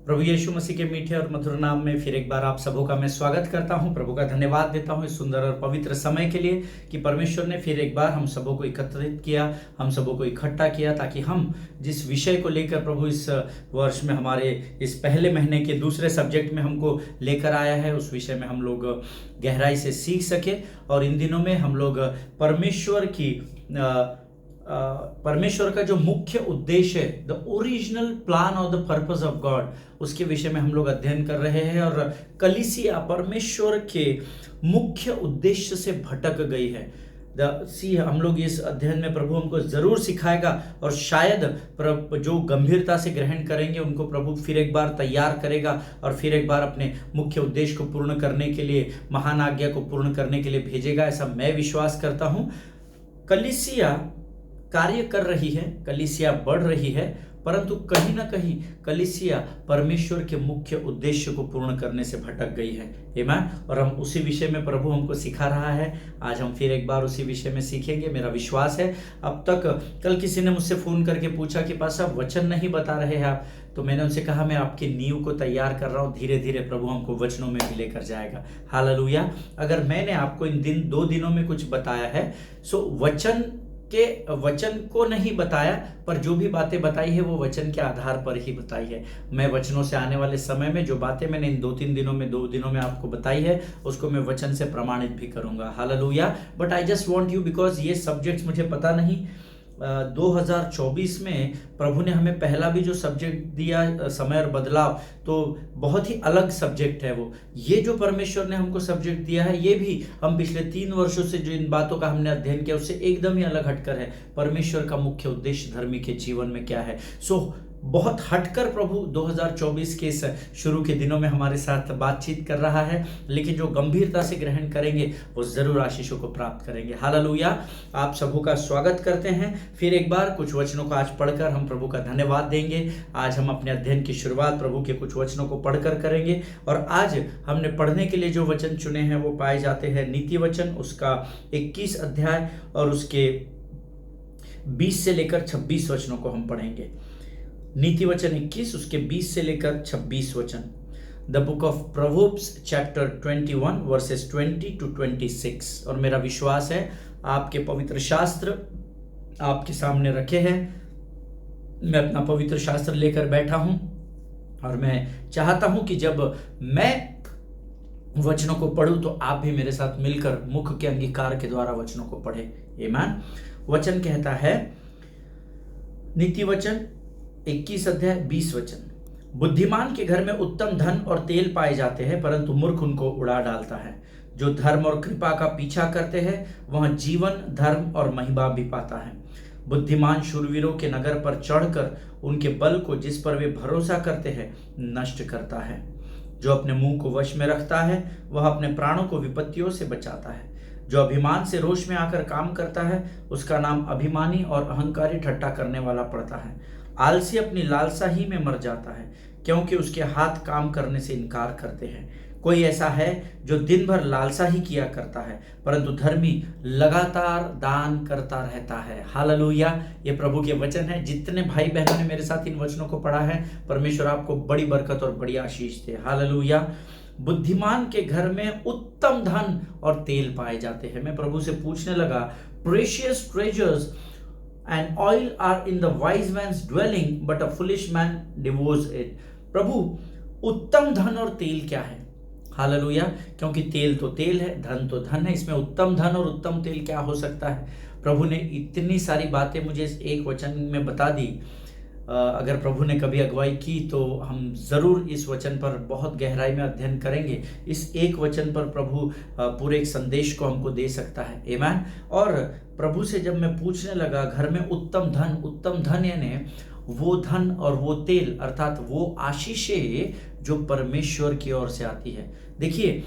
प्रभु यीशु मसीह के मीठे और मधुर नाम में फिर एक बार आप सबों का मैं स्वागत करता हूं। प्रभु का धन्यवाद देता हूं इस सुंदर और पवित्र समय के लिए कि परमेश्वर ने फिर एक बार हम सबों को एकत्रित किया, हम सबों को इकट्ठा किया, ताकि हम जिस विषय को लेकर प्रभु इस वर्ष में हमारे इस पहले महीने के दूसरे सब्जेक्ट में हमको लेकर आया है, उस विषय में हम लोग गहराई से सीख सके। और इन दिनों में हम लोग परमेश्वर का जो मुख्य उद्देश्य है, द ओरिजिनल प्लान और द पर्पस ऑफ गॉड, उसके विषय में हम लोग अध्ययन कर रहे हैं। और कलीसिया परमेश्वर के मुख्य उद्देश्य से भटक गई है। हम लोग इस अध्ययन में प्रभु हमको जरूर सिखाएगा और शायद जो गंभीरता से ग्रहण करेंगे उनको प्रभु फिर एक बार तैयार करेगा और फिर एक बार अपने मुख्य उद्देश्य को पूर्ण करने के लिए, महान आज्ञा को पूर्ण करने के लिए भेजेगा, ऐसा मैं विश्वास करता हूँ। कलीसिया कार्य कर रही है, कलीसिया बढ़ रही है, परंतु कहीं ना कहीं कलीसिया परमेश्वर के मुख्य उद्देश्य को पूर्ण करने से भटक गई है। आमीन। और हम उसी विषय में प्रभु हमको सिखा रहा है। आज हम फिर एक बार उसी विषय में सीखेंगे, मेरा विश्वास है। अब तक कल किसी ने मुझसे फोन करके पूछा कि पास साहब वचन नहीं बता रहे हैं आप, तो मैंने उनसे कहा मैं आपकी नींव को तैयार कर रहा हूँ, धीरे धीरे प्रभु हमको वचनों में भी लेकर जाएगा। हालेलुया। अगर मैंने आपको इन 2 दिनों में कुछ बताया है, सो वचन को नहीं बताया, पर जो भी बातें बताई है वो वचन के आधार पर ही बताई है। मैं वचनों से आने वाले समय में जो बातें मैंने इन 2 दिनों में आपको बताई है, उसको मैं वचन से प्रमाणित भी करूंगा। Hallelujah. But I just want you, because ये सब्जेक्ट्स मुझे पता नहीं 2024 में प्रभु ने हमें पहला भी जो सब्जेक्ट दिया, समय और बदलाव, तो बहुत ही अलग सब्जेक्ट है वो। ये जो परमेश्वर ने हमको सब्जेक्ट दिया है, ये भी हम पिछले 3 वर्षों से जो इन बातों का हमने अध्ययन किया उससे एकदम ही अलग हटकर है। परमेश्वर का मुख्य उद्देश्य धर्मी के जीवन में क्या है, बहुत हटकर प्रभु 2024 के इस शुरू के दिनों में हमारे साथ बातचीत कर रहा है। लेकिन जो गंभीरता से ग्रहण करेंगे वो जरूर आशीषों को प्राप्त करेंगे। हालेलुया। आप सबों का स्वागत करते हैं फिर एक बार। कुछ वचनों को आज पढ़कर हम प्रभु का धन्यवाद देंगे। आज हम अपने अध्ययन की शुरुआत प्रभु के कुछ वचनों को पढ़कर करेंगे। और आज हमने पढ़ने के लिए जो वचन चुने हैं वो पाए जाते हैं नीति वचन, उसका 21 अध्याय और उसके 20 से लेकर 26 वचनों को हम पढ़ेंगे। नीति वचन 21, उसके 20 से लेकर 26 वचन। The book of proverbs chapter 21 versus 20 to 26। और मेरा विश्वास है आपके पवित्र शास्त्र आपके सामने रखे हैं। मैं अपना पवित्र शास्त्र लेकर बैठा हूं और मैं चाहता हूं कि जब मैं वचनों को पढ़ूं तो आप भी मेरे साथ मिलकर मुख के अंगीकार के द्वारा वचनों को पढ़े। आमीन। वचन कहता है, नीति वचन 21 अध्याय 20 वचन। बुद्धिमान के घर में उत्तम धन और तेल पाए जाते हैं, परंतु मूर्ख उनको उड़ा डालता है। जो धर्म और कृपा का पीछा करते हैं वह जीवन, धर्म और महिमा भी पाता है। बुद्धिमान शूरवीरों के नगर पर चढ़कर उनके बल को, जिस पर वे भरोसा करते हैं, नष्ट करता है। जो अपने मुंह को वश में रखता है वह अपने प्राणों को विपत्तियों से बचाता है। जो अभिमान से रोष में आकर काम करता है उसका नाम अभिमानी और अहंकारी ठट्टा करने वाला पड़ता है। आलसी अपनी लालसा ही में मर जाता है, क्योंकि उसके हाथ काम करने से इनकार करते हैं। कोई ऐसा है जो दिन भर लालसा ही किया करता है, परंतु धर्मी लगातार दान करता रहता है। हालेलुया। ये प्रभु के वचन है। जितने भाई बहनों ने मेरे साथ इन वचनों को पढ़ा है, परमेश्वर आपको बड़ी बरकत और बड़ी आशीष दे। हालेलुया। बुद्धिमान के घर में उत्तम धन और तेल पाए जाते हैं। मैं प्रभु से पूछने लगा, precious treasures and oil are in the wise man's dwelling, but a foolish man devours it। प्रभु, उत्तम धन और तेल क्या है? हालेलुया। क्योंकि तेल तो तेल है, धन तो धन है, इसमें उत्तम धन और उत्तम तेल क्या हो सकता है? प्रभु ने इतनी सारी बातें मुझे इस एक वचन में बता दी। अगर प्रभु ने कभी अगुवाई की तो हम जरूर इस वचन पर बहुत गहराई में अध्ययन करेंगे। इस एक वचन पर प्रभु पूरे एक संदेश को हमको दे सकता है। आमीन। और प्रभु से जब मैं पूछने लगा, घर में उत्तम धन यानी वो धन और वो तेल, अर्थात वो आशीषें जो परमेश्वर की ओर से आती है। देखिए,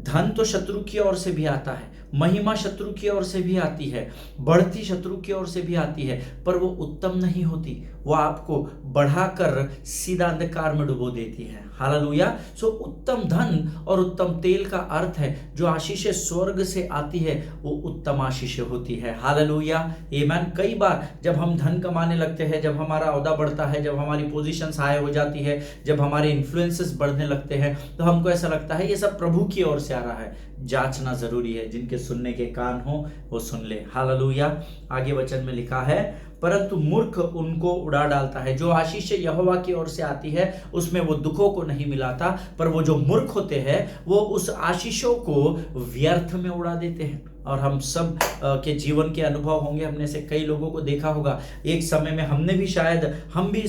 धन तो शत्रु की ओर से भी आता है, महिमा शत्रु की ओर से भी आती है, बढ़ती शत्रु की ओर से भी आती है, पर वो उत्तम नहीं होती। वो आपको बढ़ाकर सीधा अंधकार में डुबो देती है। हालेलुया। सो उत्तम धन और उत्तम तेल का अर्थ है जो आशीषें स्वर्ग से आती है वो उत्तम आशीषें होती है। हालेलुया, आमीन। कई बार जब हम धन कमाने लगते हैं, जब हमारा ओहदा बढ़ता है, जब हमारी पोजीशंस हाई हो जाती है, जब हमारे इन्फ्लुएंसेस बढ़ने लगते हैं, तो हमको ऐसा लगता है ये सब प्रभु की ओर से आ रहा है। जांचना जरूरी है। जिनके सुनने के कान हो वो सुन ले। हालेलुया। आगे वचन में लिखा है, परंतु मूर्ख उनको उड़ा डालता है। जो आशीष यहोवा की ओर से आती है उसमें वो दुखों को नहीं मिलाता, पर वो जो मूर्ख होते हैं वो उस आशीषों को व्यर्थ में उड़ा देते हैं। और हम सब के जीवन के अनुभव होंगे, हमने से कई लोगों को देखा होगा। एक समय में हमने भी शायद हम भी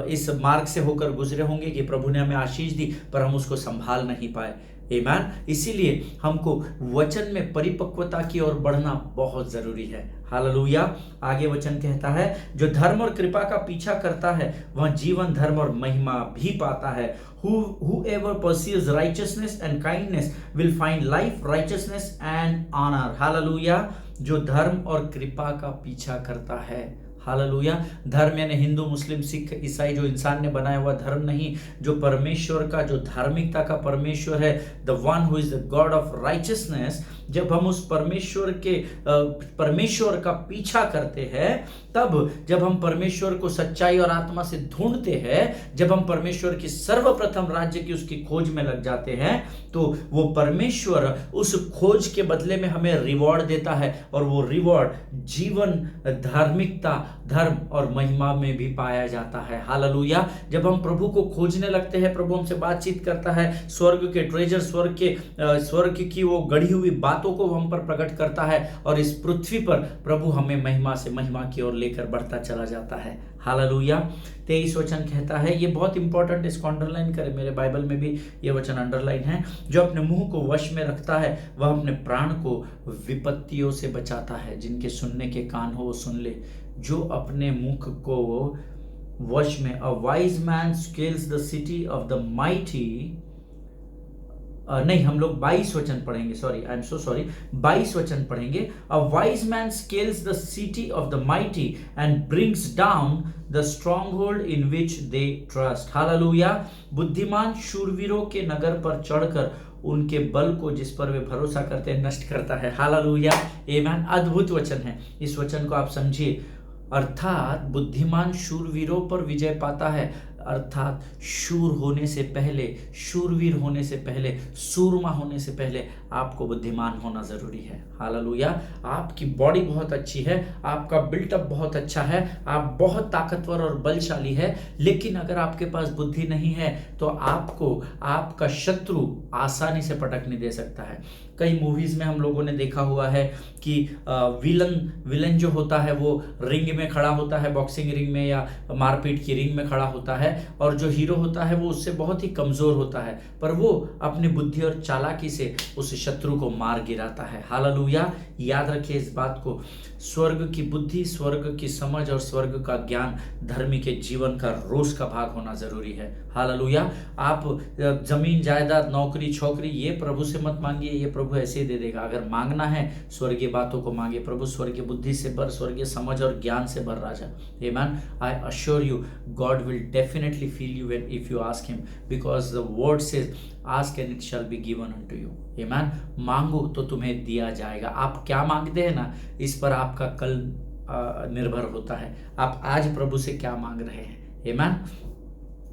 इस मार्ग से होकर गुजरे होंगे कि प्रभु ने हमें आशीष दी पर हम उसको संभाल नहीं पाए। आमीन। इसीलिए हमको वचन में परिपक्वता की ओर बढ़ना बहुत जरूरी है। हालेलुया। आगे वचन कहता है, जो धर्म और कृपा का पीछा करता है वह जीवन, धर्म और महिमा भी पाता है। Whoever pursues righteousness and kindness will find life, righteousness and honor. Hallelujah. जो धर्म और कृपा का पीछा करता है। हालेलुया। धर्म यानी हिंदू, मुस्लिम, सिख, ईसाई जो इंसान ने बनाया हुआ धर्म नहीं, जो परमेश्वर का, जो धार्मिकता का परमेश्वर है, the one who is the God of righteousness. जब हम उस परमेश्वर का पीछा करते हैं, तब जब हम परमेश्वर को सच्चाई और आत्मा से ढूंढते हैं, जब हम परमेश्वर की सर्वप्रथम राज्य की उसकी खोज में लग जाते हैं, तो वो परमेश्वर उस खोज के बदले में हमें रिवॉर्ड देता है। और वो रिवॉर्ड जीवन, धार्मिकता, धर्म और महिमा में भी पाया जाता है। हालेलुया। जब हम प्रभु को खोजने लगते हैं, प्रभु हमसे बातचीत करता है, स्वर्ग के ट्रेजर, स्वर्ग की वो गढ़ी हुई बातों को हम पर प्रकट करता है, और इस पृथ्वी पर प्रभु हमें महिमा से महिमा की ओर लेकर बढ़ता चला जाता है। हालेलुया। 23 वचन कहता है, ये बहुत इंपॉर्टेंट, इसको अंडरलाइन करें, मेरे बाइबल में भी ये वचन अंडरलाइन है। जो अपने मुंह को वश में रखता है वह अपने प्राण को विपत्तियों से बचाता है। जिनके सुनने के कान हो वो सुन ले। जो अपने मुख को वश में, a wise man scales the city of the mighty, नहीं, हम लोग 22 वचन पढ़ेंगे, sorry, I am so sorry, 22 वचन पढ़ेंगे। A wise man scales the city of the mighty and brings down the strong hold in which they trust. Hallelujah. बुद्धिमान शूरवीरों के नगर पर चढ़कर उनके बल को, जिस पर वे भरोसा करते हैं, नष्ट करता है। हालेलुया। आमीन। अद्भुत वचन है। इस वचन को आप समझिए। अर्थात बुद्धिमान शूरवीरों पर विजय पाता है। अर्थात शूर होने से पहले, शूरवीर होने से पहले, सूरमा होने से पहले आपको बुद्धिमान होना जरूरी है। हालेलुया। आपकी बॉडी बहुत अच्छी है, आपका बिल्टअप बहुत अच्छा है, आप बहुत ताकतवर और बलशाली है, लेकिन अगर आपके पास बुद्धि नहीं है तो आपको आपका शत्रु आसानी से पटक नहीं दे सकता है। कई मूवीज में हम लोगों ने देखा हुआ है कि विलन जो होता है वो रिंग में खड़ा होता है, बॉक्सिंग रिंग में या मारपीट की रिंग में खड़ा होता है, और जो हीरो होता है वो उससे बहुत ही कमजोर होता है, पर वो अपनी बुद्धि और चालाकी से उस शत्रु को मार गिराता है। हालेलुया। याद रखिए इस बात को। स्वर्ग की बुद्धि, स्वर्ग की समझ और स्वर्ग का ज्ञान धर्मी के जीवन का रोज का भाग होना जरूरी है। हालेलुया। आप जमीन, जायदाद, नौकरी, छोकरी ये प्रभु से मत मांगिए, ये प्रभु ऐसे ही दे देगा। अगर मांगना है स्वर्गीय बातों को मांगे। प्रभु स्वर्गीय बुद्धि से भर, स्वर्गीय समझ और ज्ञान से भर राजा। आमीन। I assure you God will definitely feel you when if you ask him, because the word says ask and it shall be given unto you. आमीन। मांगो तो तुम्हें दिया जाएगा। आप क्या मांगते हैं ना, इस पर आपका कल निर्भर होता है। आप आज प्रभु से क्या मांग रहे हैं। आमीन।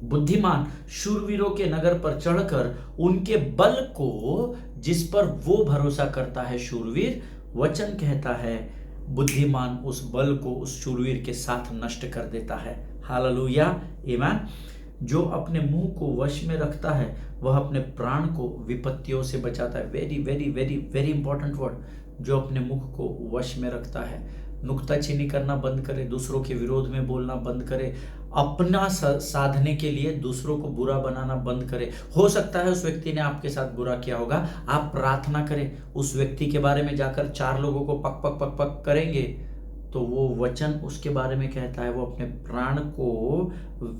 बुद्धिमान शूरवीरों के नगर पर चढ़कर उनके बल को, जिस पर वो भरोसा करता है शूरवीर, वचन कहता है बुद्धिमान उस बल को उस शूरवीर के साथ नष्ट कर देता है। हालेलुया। आमीन। जो अपने मुंह को वश में रखता है वह अपने प्राण को विपत्तियों से बचाता है। Very very very very important word. जो अपने मुख को वश में रखता है, नुक्ताचीनी करना बंद करे, दूसरों के विरोध में बोलना बंद करे, अपना साधने के लिए दूसरों को बुरा बनाना बंद करे। हो सकता है उस व्यक्ति ने आपके साथ बुरा किया होगा, आप प्रार्थना करें, उस व्यक्ति के बारे में जाकर 4 लोगों को पक पक पक पक करेंगे तो वो वचन उसके बारे में कहता है वो अपने प्राण को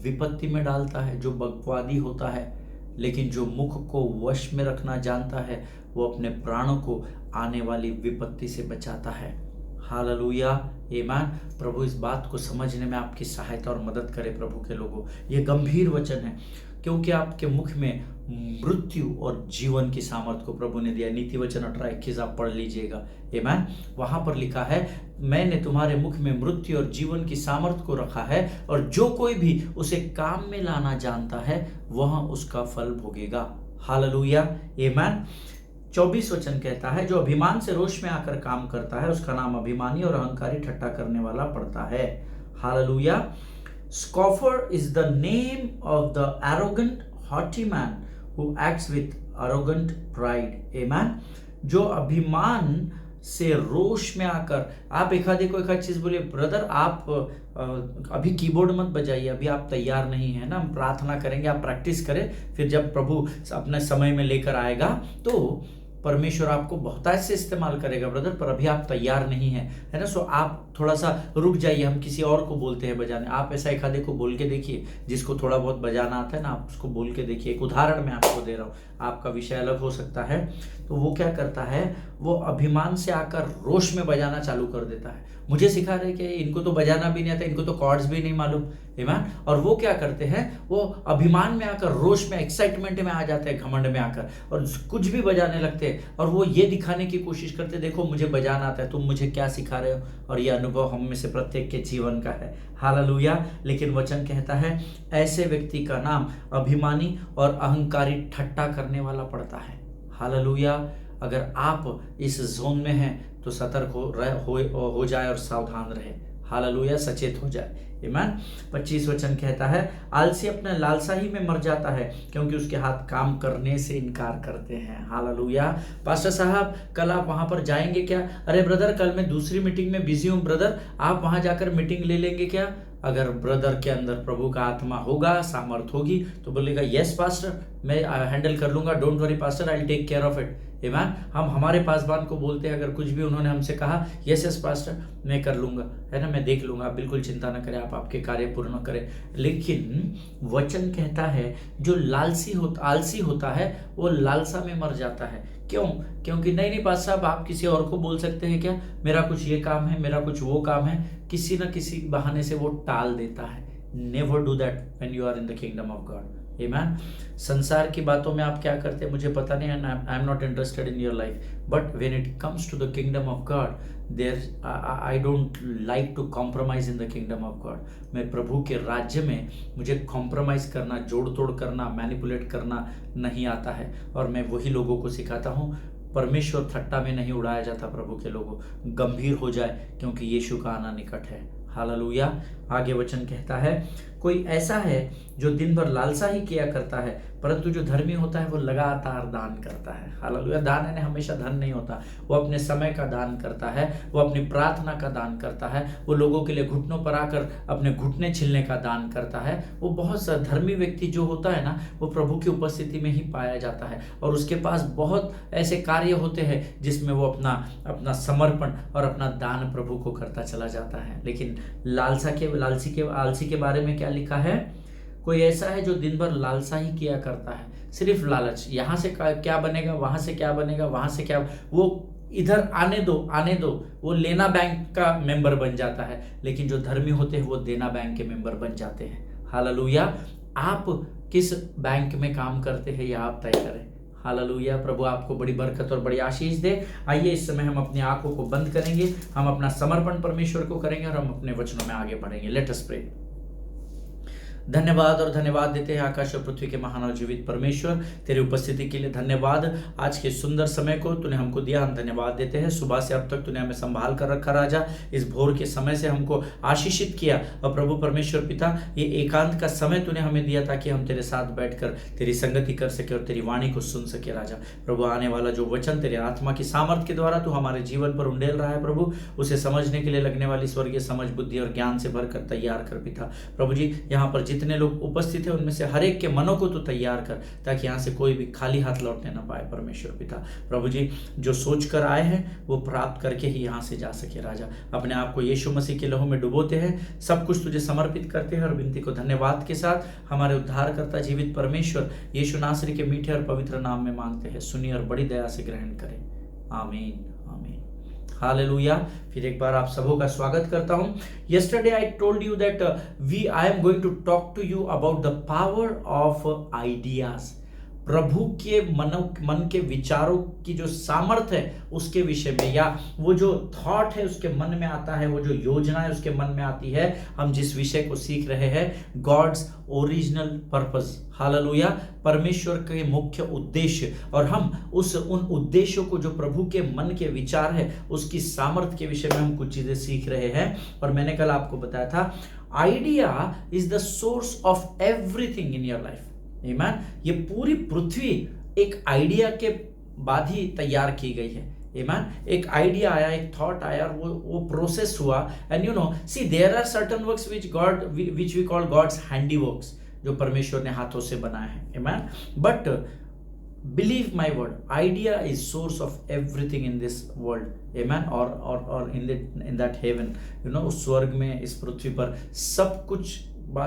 विपत्ति में डालता है। जो बकवादी होता है, लेकिन जो मुख को वश में रखना जानता है वो अपने प्राणों को आने वाली विपत्ति से बचाता है। हालेलुया, आमीन। प्रभु इस बात को समझने में आपकी सहायता और मदद करे। प्रभु के लोगों, ये गंभीर वचन है, क्योंकि आपके मुख में मृत्यु और जीवन की सामर्थ को प्रभु ने दिया। नीति वचन 18:21 आप पढ़ लीजिएगा, आमीन। वहां पर लिखा है, मैंने तुम्हारे मुख में मृत्यु और जीवन की सामर्थ को रखा है, और जो कोई भी उसे काम में लाना जानता है वह उसका फल भोगेगा। हालेलुया, आमीन। 24 वचन कहता है, जो अभिमान से रोष में आकर काम करता है उसका नाम अभिमानी और अहंकारी ठट्ठा करने वाला पड़ता है। Hallelujah. Scoffer is the name of the arrogant, haughty man who acts with arrogant pride. Amen. जो अभिमान से रोष में आकर, आप एक चीज बोलिए, ब्रदर आप अभी कीबोर्ड मत बजाइए, अभी आप तैयार नहीं है ना, हम प्रार्थना करेंगे, आप प्रैक्टिस करें, फिर जब प्रभु अपने समय में लेकर आएगा तो परमेश्वर आपको बहुतायत से इस्तेमाल करेगा ब्रदर, पर अभी आप तैयार नहीं है ना। सो आप थोड़ा सा रुक जाइए, हम किसी और को बोलते हैं बजाने। आप ऐसा एक आधे को बोल के देखिए, जिसको थोड़ा बहुत बजाना आता है ना, आप उसको बोल के देखिए। एक उदाहरण मैं आपको दे रहा हूँ, आपका विषय अलग हो सकता है। तो वो क्या करता है, वो अभिमान से आकर रोष में बजाना चालू कर देता है। मुझे सिखा रहे कि इनको तो बजाना भी नहीं आता, इनको तो कॉर्ड्स भी नहीं मालूम, आमीन। और वो क्या करते हैं, वो अभिमान में आकर, रोष में, एक्साइटमेंट में आ जाते हैं, घमंड में आकर, और कुछ भी बजाने लगते हैं, और वो ये दिखाने की कोशिश करते, देखो मुझे बजाना आता है, तुम मुझे क्या सिखा रहे हो। और ये अनुभव हम में से प्रत्येक के जीवन का है। हालेलुया। लेकिन वचन कहता है, ऐसे व्यक्ति का नाम अभिमानी और अहंकारी ठट्ठा करने वाला पड़ता है। हालेलुया। अगर आप इस जोन में हैं तो सतर्क हो जाए और सावधान रहे। हालेलुया, सचेत हो जाए, आमीन। 25 वचन कहता है, आलसी अपने लालसा ही में मर जाता है, क्योंकि उसके हाथ काम करने से इनकार करते हैं। हालेलुया। पास्टर साहब कल आप वहां पर जाएंगे क्या? अरे ब्रदर कल मैं दूसरी मीटिंग में बिजी हूं ब्रदर, आप वहां जाकर मीटिंग ले लेंगे क्या? अगर ब्रदर के अंदर प्रभु का आत्मा होगा, सामर्थ होगी, तो बोलेगा यस पास्टर, मैं हैंडल कर लूंगा, don't worry pastor, I will take care of it, आमीन। हम हमारे पासवान को बोलते हैं, अगर कुछ भी उन्होंने हमसे कहा, यस पास्टर मैं कर लूंगा, है ना, मैं देख लूंगा, बिल्कुल चिंता न करें, आप आपके कार्य पूर्ण करें। लेकिन वचन कहता है, जो आलसी होता है वो लालसा में मर जाता है। क्यों? क्योंकि नहीं पास साहब, आप किसी और को बोल सकते हैं क्या, मेरा कुछ ये काम है, मेरा कुछ वो काम है, किसी न किसी बहाने से वो टाल देता है। Never do that when you are in the kingdom of God, आमीन। संसार की बातों में आप क्या करते हैं मुझे पता नहीं है, I am not interested in your life, but when it comes to the kingdom of God, there I don't like to compromise in the kingdom of God. मैं प्रभु के राज्य में मुझे कॉम्प्रोमाइज करना, जोड़ तोड़ करना, मैनिपुलेट करना नहीं आता है, और मैं वही लोगों को सिखाता हूँ। परमेश्वर ठट्टा में नहीं उड़ाया जाता। प्रभु के लोगों, गंभीर हो जाए, क्योंकि यीशु का आना निकट है। हालेलुया। आगे वचन कहता है, कोई ऐसा है जो दिन भर लालसा ही किया करता है, परंतु जो धर्मी होता है वो लगातार दान करता है। हालेलुया। दान यानी हमेशा धन नहीं होता, वो अपने समय का दान करता है, वो अपनी प्रार्थना का दान करता है, वो लोगों के लिए घुटनों पर आकर अपने घुटने छिलने का दान करता है। वो बहुत सा धर्मी व्यक्ति जो होता है ना, वो प्रभु की उपस्थिति में ही पाया जाता है, और उसके पास बहुत ऐसे कार्य होते हैं जिसमें वो अपना समर्पण और अपना दान प्रभु को करता चला जाता है। लेकिन आलसी के बारे में क्या लिखा है? कोई ऐसा है जो दिन भर लालसा ही किया करता है, सिर्फ लालच, यहाँ से क्या बनेगा, वहां से क्या बनेगा, वहां से क्या, वो इधर आने दो, वो लेना बैंक का मेंबर बन जाता है। लेकिन जो धर्मी होते हैं वो देना बैंक के मेंबर बन जाते हैं। हालेलुया। आप किस बैंक में काम करते हैं यह आप तय करें। हालेलुया। प्रभु आपको बड़ी बरकत और बड़ी आशीष दे। आइए इस समय हम अपनी आंखों को बंद करेंगे, हम अपना समर्पण परमेश्वर को करेंगे और हम अपने वचनों में आगे बढ़ेंगे। Let us pray. धन्यवाद और धन्यवाद देते हैं आकाश और पृथ्वी के महान और जीवित परमेश्वर, तेरी उपस्थिति के लिए धन्यवाद। आज के सुंदर समय को तूने हमको दिया, हम धन्यवाद देते हैं। सुबह से अब तक तूने हमें संभाल कर रखा राजा, इस भोर के समय से हमको आशीषित किया। और प्रभु परमेश्वर पिता, ये एकांत का समय तूने हमें दिया ताकि हम तेरे साथ बैठकर तेरी संगति कर सके और तेरी वाणी को सुन सके राजा। प्रभु आने वाला जो वचन तेरे आत्मा की सामर्थ के द्वारा तू हमारे जीवन पर उंडेल रहा है प्रभु, उसे समझने के लिए लगने वाली स्वर्गीय समझ, बुद्धि और ज्ञान से भरकर तैयार कर पिता। प्रभु जी, यहाँ पर जितने लोग उपस्थित हैं उनमें से हर एक के मनों को तो तैयार कर, ताकि यहाँ से कोई भी खाली हाथ लौटने ना पाए। परमेश्वर पिता प्रभु जी, जो सोच कर आए हैं वो प्राप्त करके ही यहाँ से जा सके। राजा, अपने आप को यीशु मसीह के लहू में डुबोते हैं, सब कुछ तुझे समर्पित करते हैं और विनती को धन्यवाद के साथ हमारे उद्धारकर्ता जीवित परमेश्वर यीशु नासरी के मीठे और पवित्र नाम में मांगते हैं। सुनिए और बड़ी दया से ग्रहण करें। आमीन, आमीन, हालेलुया। फिर एक बार आप सबों का स्वागत करता हूं। yesterday I told you that I am going to talk to you about the power of ideas. प्रभु के मन के विचारों की जो सामर्थ्य है उसके विषय में, या वो जो थॉट है उसके मन में आता है, वो जो योजना है उसके मन में आती है। हम जिस विषय को सीख रहे हैं, गॉड्स ओरिजिनल पर्पस, हालेलुया, परमेश्वर के मुख्य उद्देश्य। और हम उन उद्देश्यों को, जो प्रभु के मन के विचार है, उसकी सामर्थ्य के विषय में हम कुछ चीजें सीख रहे हैं। और मैंने कल आपको बताया था, idea is the source of everything in your life. आमीन। ये पूरी पृथ्वी एक आइडिया के बाद ही तैयार की गई है। आमीन। एक आइडिया आया, एक थॉट आया, वो प्रोसेस हुआ। And you know, see there are certain works which we call God's handiworks, जो परमेश्वर ने हाथों से बनाया है। Amen. But believe my word, idea is source of everything in this world. Amen. और in that heaven, you know, उस स्वर्ग में, इस पृथ्वी पर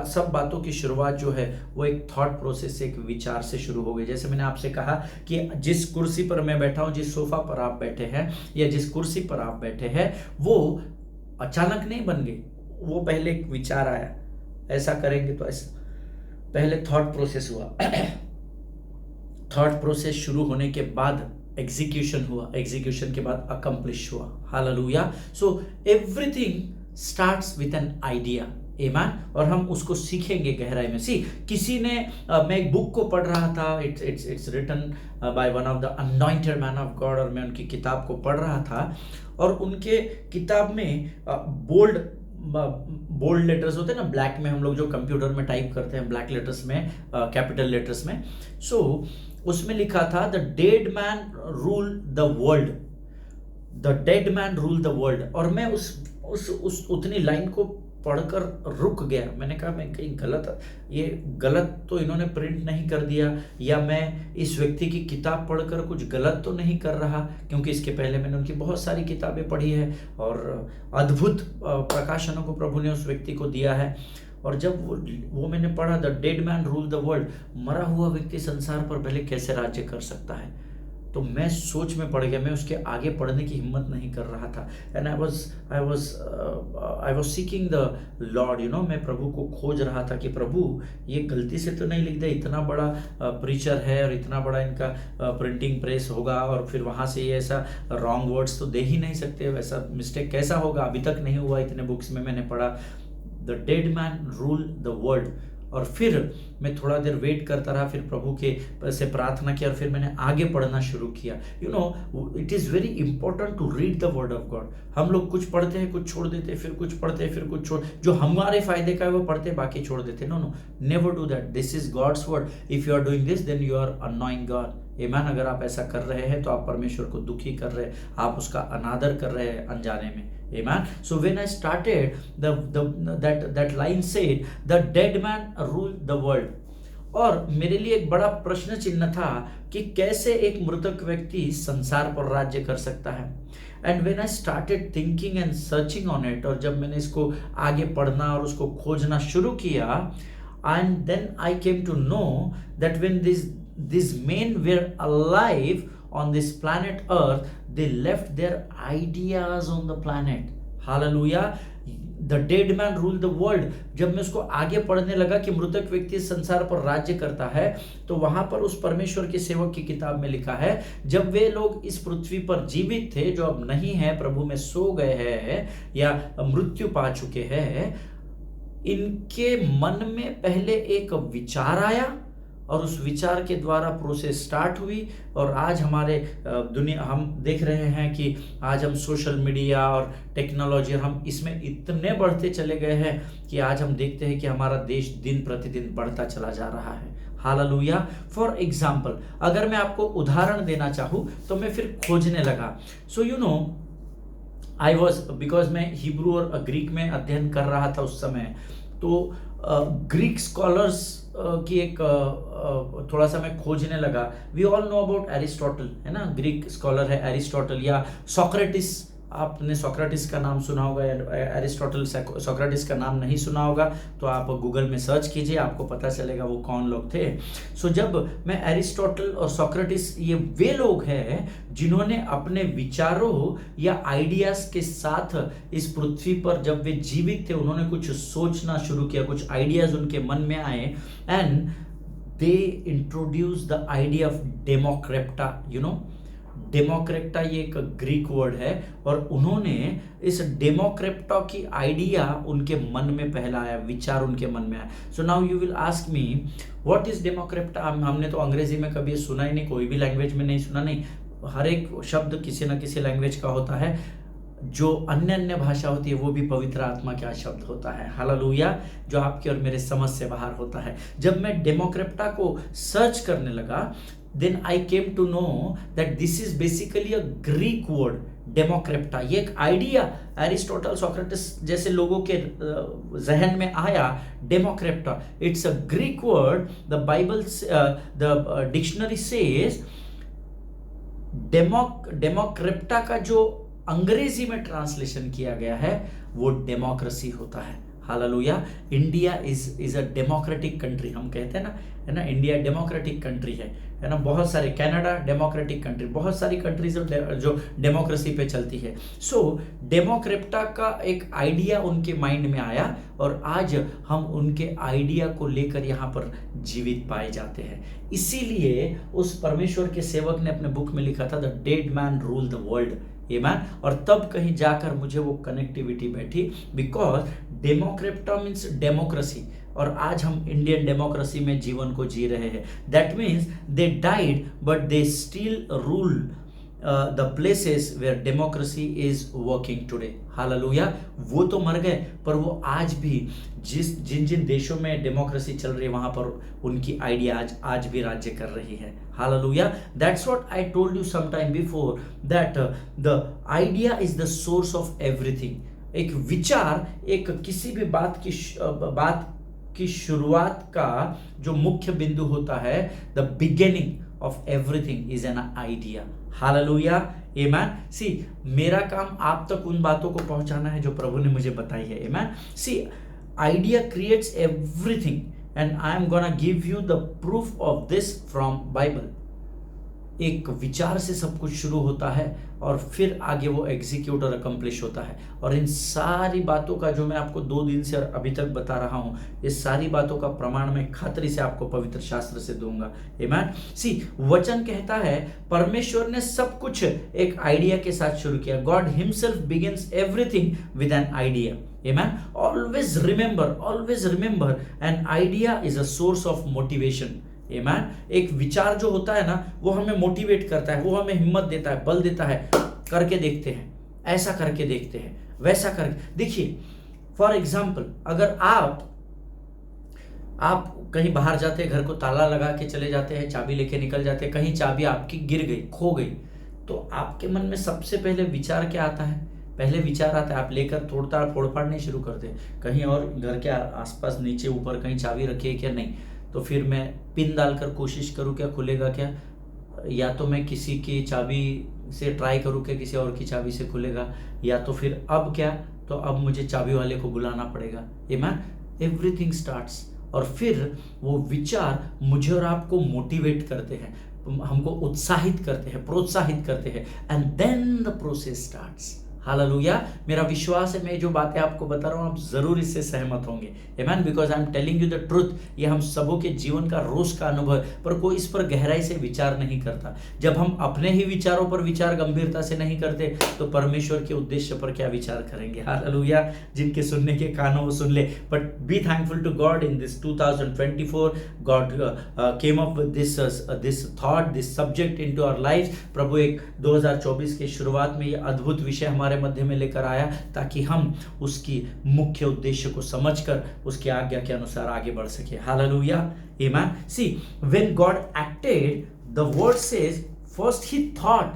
सब बातों की शुरुआत जो है वो एक थॉट प्रोसेस से, एक विचार से शुरू हो गई। जैसे मैंने आपसे कहा कि जिस कुर्सी पर मैं बैठा हूं, जिस सोफा पर आप बैठे हैं, या जिस कुर्सी पर आप बैठे हैं, वो अचानक नहीं बन गई। वो पहले एक विचार आया, ऐसा करेंगे तो ऐसा, पहले थॉट प्रोसेस हुआ। थॉट प्रोसेस शुरू होने के बाद एग्जीक्यूशन हुआ, एग्जीक्यूशन के बाद अकम्प्लिश हुआ। Hallelujah. So everything starts with an idea. आमीन। और हम उसको सीखेंगे गहराई में। किसी ने, मैं एक बुक को पढ़ रहा था, it's written by one of the anointed man of God, और मैं उनकी किताब को पढ़ रहा था। और उनके किताब में बोल्ड लेटर्स होते हैं ना, ब्लैक में हम लोग जो कंप्यूटर में टाइप करते हैं, ब्लैक लेटर्स में, कैपिटल लेटर्स में। सो उसमें लिखा था, the dead man rule the world, the dead man rule the world. और मैं उस उतनी लाइन को पढ़कर रुक गया। मैंने कहा, मैं कहीं ये गलत तो इन्होंने प्रिंट नहीं कर दिया, या मैं इस व्यक्ति की किताब पढ़कर कुछ गलत तो नहीं कर रहा, क्योंकि इसके पहले मैंने उनकी बहुत सारी किताबें पढ़ी है और अद्भुत प्रकाशनों को प्रभु ने उस व्यक्ति को दिया है। और जब वो मैंने पढ़ा, the dead man rule the world, मरा हुआ व्यक्ति संसार पर पहले कैसे राज्य कर सकता है, तो मैं सोच में पड़ गया। मैं उसके आगे पढ़ने की हिम्मत नहीं कर रहा था। And I was seeking the Lord, you know, मैं प्रभु को खोज रहा था कि प्रभु, ये गलती से तो नहीं लिख दे, इतना बड़ा प्रीचर है और इतना बड़ा इनका प्रिंटिंग प्रेस होगा, और फिर वहाँ से ये ऐसा रॉन्ग वर्ड्स तो दे ही नहीं सकते, वैसा मिस्टेक कैसा होगा, अभी तक नहीं हुआ, इतने बुक्स में मैंने पढ़ा। The dead man rule the world. और फिर मैं थोड़ा देर वेट करता रहा, फिर प्रभु के से प्रार्थना किया, और फिर मैंने आगे पढ़ना शुरू किया। You know, it is very important to read the word of God. हम लोग कुछ पढ़ते हैं, कुछ छोड़ देते हैं, फिर कुछ पढ़ते हैं, फिर कुछ छोड़, जो हमारे फायदे का है वो पढ़ते हैं, बाकी छोड़ देते हैं। No, never do that. This is God's word. If you are doing this, then you are annoying God. आमीन। अगर आप ऐसा कर रहे हैं तो आप परमेश्वर को दुखी कर रहे हैं, आप उसका अनादर कर रहे हैं अनजाने में। Amen. So when I started, that line said, the dead man ruled the world. और मेरे लिए एक बड़ा प्रश्न चिन्ह था कि कैसे एक मृतक व्यक्ति संसार पर राज्य कर सकता है। And when I started thinking and searching on it, और जब मैंने इसको आगे पढ़ना और उसको खोजना शुरू किया, and then I came to know that when these men were alive on this planet Earth, they left their ideas on the planet. Hallelujah. The dead man rule the world. जब मैं उसको आगे पढ़ने लगा कि मृतक व्यक्ति संसार पर राज्य करता है, तो वहां पर उस परमेश्वर के सेवक की किताब में लिखा है, जब वे लोग इस पृथ्वी पर जीवित थे, जो अब नहीं है, प्रभु में सो गए हैं या मृत्यु पा चुके हैं, इनके मन में पहले एक विचार आया, और उस विचार के द्वारा प्रोसेस स्टार्ट हुई। और आज हमारे दुनिया, हम देख रहे हैं कि आज हम सोशल मीडिया और टेक्नोलॉजी, हम इसमें इतने बढ़ते चले गए हैं कि आज हम देखते हैं कि हमारा देश दिन प्रतिदिन बढ़ता चला जा रहा है। हालेलुया। फॉर एग्जाम्पल, अगर मैं आपको उदाहरण देना चाहूँ तो मैं फिर खोजने लगा। सो यू नो, बिकॉज मैं हिब्रू और ग्रीक में अध्ययन कर रहा था उस समय, तो ग्रीक स्कॉलर्स की एक थोड़ा सा मैं खोजने लगा। We all know about Aristotle, है ना, ग्रीक स्कॉलर है एरिस्टोटल, या सोक्रेटिस, आपने सोक्रेटिस का नाम सुना होगा, एरिस्टोटल सोक्रेटिस का नाम नहीं सुना होगा तो आप गूगल में सर्च कीजिए, आपको पता चलेगा वो कौन लोग थे। सो जब मैं एरिस्टोटल और सोक्रेटिस, ये वे लोग हैं जिन्होंने अपने विचारों या आइडियाज के साथ इस पृथ्वी पर जब वे जीवित थे उन्होंने कुछ सोचना शुरू किया, कुछ आइडियाज उनके मन में आए, and they introduce the idea of democrata. You know, democrata ये एक ग्रीक वर्ड है, और उन्होंने इस डेमोक्रेटा की आइडिया उनके मन में पहला आया, विचार उनके मन में आया। So now you will ask me what is democrata. हमने तो अंग्रेजी में कभी सुना ही नहीं, कोई भी लैंग्वेज में नहीं सुना, नहीं, हर एक शब्द किसी ना किसी लैंग्वेज का होता है, जो अन्य अन्य भाषा होती है वो भी पवित्र आत्मा का शब्द होता है, हालेलुया, जो आपके और मेरे समझ से बाहर होता है। जब मैं डेमोक्रेटा को सर्च करने लगा, then I came to know that this is basically a Greek word, डेमोक्रेटा। ये एक आइडिया एरिस्टोटल सोक्रेटिस जैसे लोगों के जहन में आया, democrata, it's a Greek word. The Bible, the dictionary says democrata का जो अंग्रेजी में ट्रांसलेशन किया गया है वो डेमोक्रेसी होता है, hallelujah. India is a democratic country, हम कहते हैं ना, है ना, इंडिया डेमोक्रेटिक कंट्री है ना, बहुत सारे, कनाडा डेमोक्रेटिक कंट्री, बहुत सारी कंट्रीज जो डेमोक्रेसी पे चलती है। सो डेमोक्रेटा का एक आइडिया उनके माइंड में आया, और आज हम उनके आइडिया को लेकर यहाँ पर जीवित पाए जाते हैं। इसीलिए उस परमेश्वर के सेवक ने अपने बुक में लिखा था, the dead man rule the world, amen. और तब कहीं जाकर मुझे वो कनेक्टिविटी बैठी, बिकॉज डेमोक्रेटा मीन्स डेमोक्रेसी, और आज हम इंडियन डेमोक्रेसी में जीवन को जी रहे हैं। That means they died but they still rule the places where democracy is working today, hallelujah. वो तो मर गए, पर वो आज भी जिन जिन देशों में डेमोक्रेसी चल रही है वहां पर उनकी आइडिया आज भी राज्य कर रही है, hallelujah. That's what I told you some time before, that the idea is the source of everything. एक विचार, एक किसी भी बात की शुरुआत का जो मुख्य बिंदु होता है, the beginning of everything is an idea, hallelujah, amen. See, मेरा काम आप तक उन बातों को पहुंचाना है जो प्रभु ने मुझे बताई है, amen. See, idea creates everything, and I am gonna give you the proof of this from Bible. एक विचार से सब कुछ शुरू होता है और फिर आगे वो एग्जीक्यूट और अकम्प्लिश होता है। और इन सारी बातों का जो मैं आपको 2 दिन से अभी तक बता रहा हूं, ये सारी बातों का प्रमाण मैं खातरी से आपको पवित्र शास्त्र से दूंगा, आमेन। सी, वचन कहता है परमेश्वर ने सब कुछ एक आइडिया के साथ शुरू किया। God himself begins everything with an idea, amen. Always remember an idea is a source of motivation, amen. एक विचार जो होता है ना, वो हमें मोटिवेट करता है, वो हमें हिम्मत देता है, बल देता है, करके देखते हैं, ऐसा करके देखते हैं, वैसा करके देखिए। फॉर एग्जाम्पल, अगर आप कहीं बाहर जाते हैं, घर को ताला लगा के चले जाते हैं, चाबी लेके निकल जाते हैं, कहीं चाबी आपकी गिर गई, खो गई, तो आपके मन में सबसे पहले विचार क्या आता है? पहले विचार आता है, आप लेकर फोड़-फाड़ नहीं शुरू करते, कहीं और घर के आसपास नीचे ऊपर कहीं चाबी रखी है क्या, नहीं, तो फिर मैं पिन डालकर कोशिश करूं क्या खुलेगा क्या, या तो मैं किसी की चाबी से ट्राई करूं क्या किसी और की चाबी से खुलेगा, या तो फिर अब क्या, तो अब मुझे चाबी वाले को बुलाना पड़ेगा, आमेन। एवरीथिंग स्टार्ट्स, और फिर वो विचार मुझे और आपको मोटिवेट करते हैं, हमको उत्साहित करते हैं, प्रोत्साहित करते हैं, and then the process starts, hallelujah. मेरा विश्वास है मैं जो बातें आपको बता रहा हूँ आप जरूर इससे सहमत होंगे, amen, because I am telling you the truth. ये हम सबों के जीवन का रोज का अनुभव, पर कोई इस पर गहराई से विचार नहीं करता। जब हम अपने ही विचारों पर विचार गंभीरता से नहीं करते तो परमेश्वर के उद्देश्य पर क्या विचार करेंगे, हालेलुया। जिनके सुनने के कान हो वो सुन ले, but be thankful to God in this 2024 God came up with this thought, this subject into our life. प्रभु एक 2024 की शुरुआत में ये अद्भुत विषय हमारे मध्य में लेकर आया, ताकि हम उसकी मुख्य उद्देश्य को समझकर उसकी आज्ञा के अनुसार आगे बढ़ सके, hallelujah, amen. See, when God acted, the word says first he thought.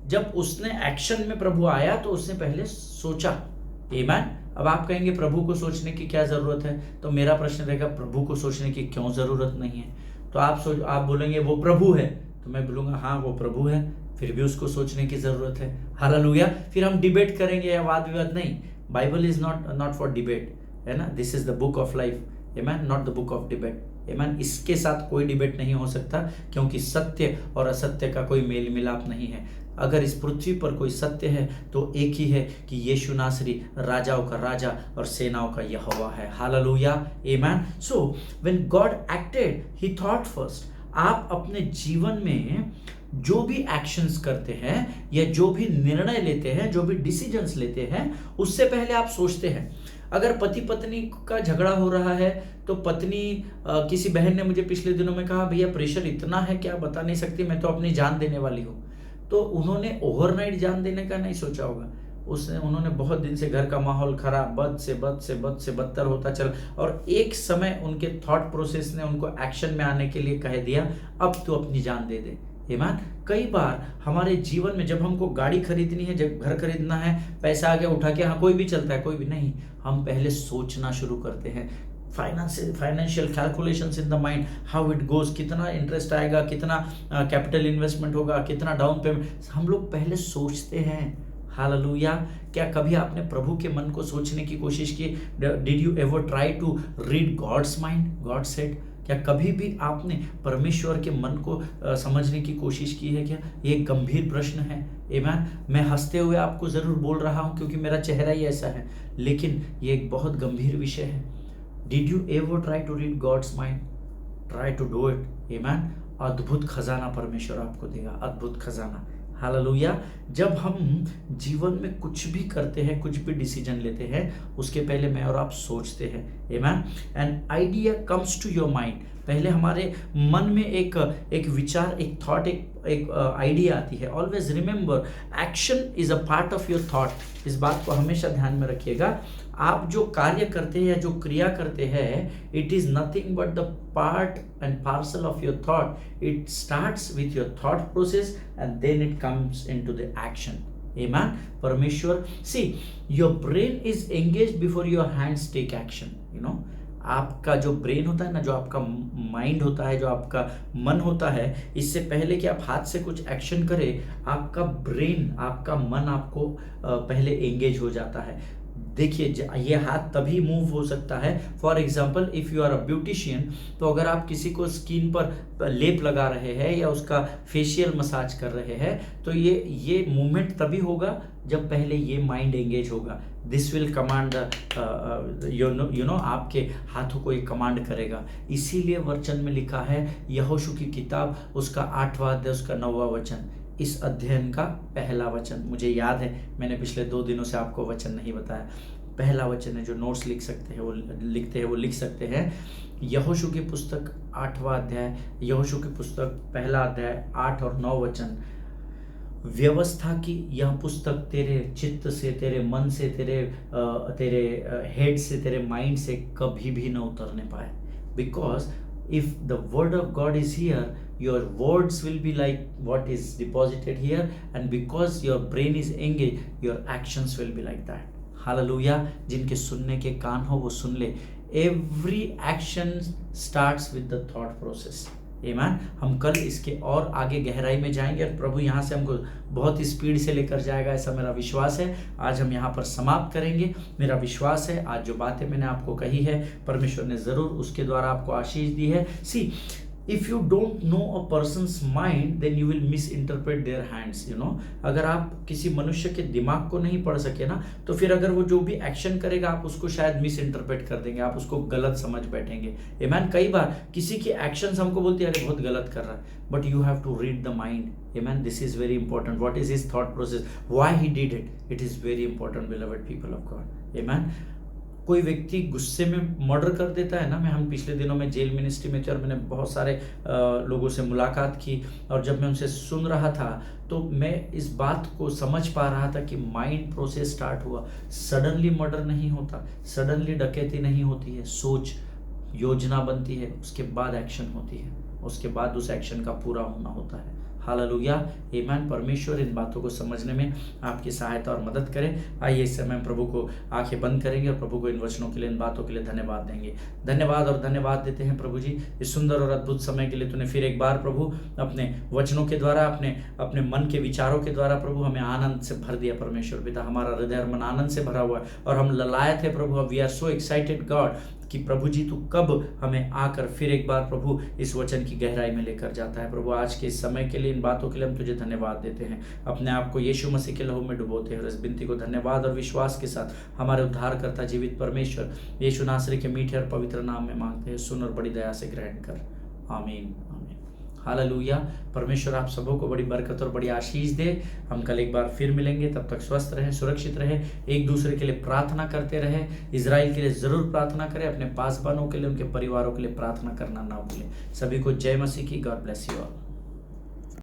जब उसने एक्शन में प्रभु आया तो उसने पहले सोचा, आमेन। अब आप कहेंगे प्रभु को सोचने की क्या ज़रूरत है, तो मेरा प्रश्न रहेगा प्रभु को सोचने की क्यों ज़रूरत नहीं है। तो आप बोलेंगे वो प्रभु है, तो मैं बोलूँगा हाँ वो प्रभु है, फिर भी उसको सोचने की ज़रूरत है। हालेलुया। फिर हम डिबेट करेंगे या वाद विवाद नहीं। Bible is not for debate, है ना। This is the book of life, amen, not the book of debate, amen. इसके साथ कोई डिबेट नहीं हो सकता, क्योंकि सत्य और असत्य का कोई मेल मिलाप नहीं है। अगर इस पृथ्वी पर कोई सत्य है तो एक ही है कि यीशु नासरी राजाओं का राजा और सेनाओं का यहोवा है। Hallelujah, amen. So when God acted he thought first. आप अपने जीवन में जो भी एक्शंस करते हैं या जो भी निर्णय लेते हैं, जो भी डिसीजंस लेते हैं, उससे पहले आप सोचते हैं। अगर पति पत्नी का झगड़ा हो रहा है तो पत्नी किसी बहन ने मुझे पिछले दिनों में कहा भैया प्रेशर इतना है क्या बता नहीं सकती, मैं तो अपनी जान देने वाली हूँ। तो उन्होंने ओवरनाइट जान देने का नहीं सोचा होगा, उन्होंने बहुत दिन से घर का माहौल खराब, बद से बदतर होता चल, और एक समय उनके थॉट प्रोसेस ने उनको एक्शन में आने के लिए कह दिया अब तो अपनी जान दे दे। ईमान। कई बार हमारे जीवन में जब हमको गाड़ी खरीदनी है, जब घर खरीदना है, पैसा आ गया उठा के, हाँ कोई भी चलता है, कोई भी नहीं, हम पहले सोचना शुरू करते हैं। Financial calculations in the mind, how it goes, कितना इंटरेस्ट आएगा, कितना कैपिटल इन्वेस्टमेंट होगा, कितना डाउन पेमेंट, हम लोग पहले सोचते हैं। हालेलुया। क्या कभी आपने प्रभु के मन को सोचने की कोशिश की? Did you ever try to read God's mind? God said, क्या कभी भी आपने परमेश्वर के मन को समझने की कोशिश की है क्या? ये एक गंभीर प्रश्न है। आमीन। मैं हंसते हुए आपको जरूर बोल रहा हूं क्योंकि मेरा चेहरा ही ऐसा है, लेकिन ये एक बहुत गंभीर विषय है। Did you ever try to read God's mind? Try to do it. आमीन। अद्भुत खजाना परमेश्वर आपको देगा, अद्भुत खजाना। हालेलुया। जब हम जीवन में कुछ भी करते हैं, कुछ भी डिसीजन लेते हैं, उसके पहले मैं और आप सोचते हैं। आमीन। An idea comes to your mind. पहले हमारे मन में एक विचार, एक थॉट, एक आइडिया आती है। Always remember, action is a part of your thought. इस बात को हमेशा ध्यान में रखिएगा। आप जो कार्य करते हैं या जो क्रिया करते हैं, it is nothing but the part and parcel of your thought. It starts with your thought process and then it comes into the action. Amen. परमेश्वर, see, your brain is engage before your hands take action. You know, आपका जो brain होता है ना, जो आपका mind होता है, जो आपका मन होता है, इससे पहले कि आप हाथ से कुछ एक्शन करें, आपका ब्रेन, आपका मन आपको पहले एंगेज हो जाता है। देखिए, ये हाथ तभी मूव हो सकता है। For example, if you are a beautician, तो अगर आप किसी को स्किन पर लेप लगा रहे हैं या उसका फेशियल मसाज कर रहे हैं, तो ये मूवमेंट तभी होगा जब पहले ये माइंड एंगेज होगा। This will command you know, आपके हाथों को ये कमांड करेगा। इसीलिए वचन में लिखा है, यहोशू की किताब, उसका 8वां अध्याय, उसका 9वां वचन, इस अध्ययन का पहला वचन। मुझे याद है, मैंने पिछले 2 दिनों से आपको वचन नहीं बताया। पहला वचन है, जो नोट्स लिख सकते हैं, वो लिख सकते हैं। यहोशू की पुस्तक 8वां अध्याय, यहोशू की पुस्तक पहला अध्याय 8 और 9 वचन। व्यवस्था की यह पुस्तक तेरे चित्त से, तेरे मन से, तेरे हेड से, तेरे माइंड से कभी भी न उतरने पाए। Because if the word of God is here, your words will be like what is deposited here, and because your brain is engaged, your actions will be like that. Hallelujah. जिनके सुनने के कान हो वो सुन ले। Every action starts with the thought process. Amen. हम कल इसके और आगे गहराई में जाएंगे और प्रभु यहाँ से हमको बहुत स्पीड से लेकर जाएगा, ऐसा मेरा विश्वास है। आज हम यहाँ पर समाप्त करेंगे। मेरा विश्वास है आज जो बातें मैंने आपको कही है, परमेश्वर ने ज़रूर उसके द्वारा आपको आशीष दी है। See, if you don't know a person's mind, then you will misinterpret their hands. You know, अगर आप किसी मनुष्य के दिमाग को नहीं पढ़ सके ना, तो फिर अगर वो जो भी एक्शन करेगा, आप उसको शायद मिस इंटरप्रेट कर देंगे, आप उसको गलत समझ बैठेंगे। आमीन। कई बार किसी की एक्शंस हमको बोलती है अरे बहुत गलत कर रहा है, but you have to read the mind. Amen. This is very important. What is his thought process, why he did it, it is very important, beloved people of God. Amen. कोई व्यक्ति गुस्से में मर्डर कर देता है ना, हम पिछले दिनों में जेल मिनिस्ट्री में थे और मैंने बहुत सारे लोगों से मुलाकात की, और जब मैं उनसे सुन रहा था तो मैं इस बात को समझ पा रहा था कि माइंड प्रोसेस स्टार्ट हुआ। सडनली मर्डर नहीं होता, सडनली डकैती नहीं होती है, सोच, योजना बनती है, उसके बाद एक्शन होती है, उसके बाद उस एक्शन का पूरा होना होता है। हालेलुया, आमीन। परमेश्वर इन बातों को समझने में आपकी सहायता और मदद करे। आइए इस समय प्रभु को आंखें बंद करेंगे और प्रभु को इन वचनों के लिए, इन बातों के लिए धन्यवाद देंगे। धन्यवाद और धन्यवाद देते हैं प्रभु जी इस सुंदर और अद्भुत समय के लिए। तूने फिर एक बार प्रभु अपने वचनों के द्वारा, अपने मन के विचारों के द्वारा प्रभु हमें आनंद से भर दिया। परमेश्वर पिता, हमारा हृदय और मन आनंद से भरा हुआ है और हम ललायत है प्रभु। We are so excited God कि प्रभु जी तू कब हमें आकर फिर एक बार प्रभु इस वचन की गहराई में लेकर जाता है। प्रभु आज के इस समय के लिए, इन बातों के लिए हम तुझे धन्यवाद देते हैं। अपने आप को यीशु मसीह के लहू में डुबोते हैं और इस विनती को धन्यवाद और विश्वास के साथ हमारे उद्धारकर्ता जीवित परमेश्वर यीशु नासरी के मीठे और पवित्र नाम में मांगते हैं। सुन और बड़ी दया से ग्रहण कर, आमीन आमीन। हालेलुया। परमेश्वर आप सबों को बड़ी बरकत और बड़ी आशीष दे। हम कल एक बार फिर मिलेंगे, तब तक स्वस्थ रहें, सुरक्षित रहें, एक दूसरे के लिए प्रार्थना करते रहें। इजराइल के लिए जरूर प्रार्थना करें, अपने पासवानों के लिए, उनके परिवारों के लिए प्रार्थना करना ना भूलें। सभी को जय मसीह की। God bless you all.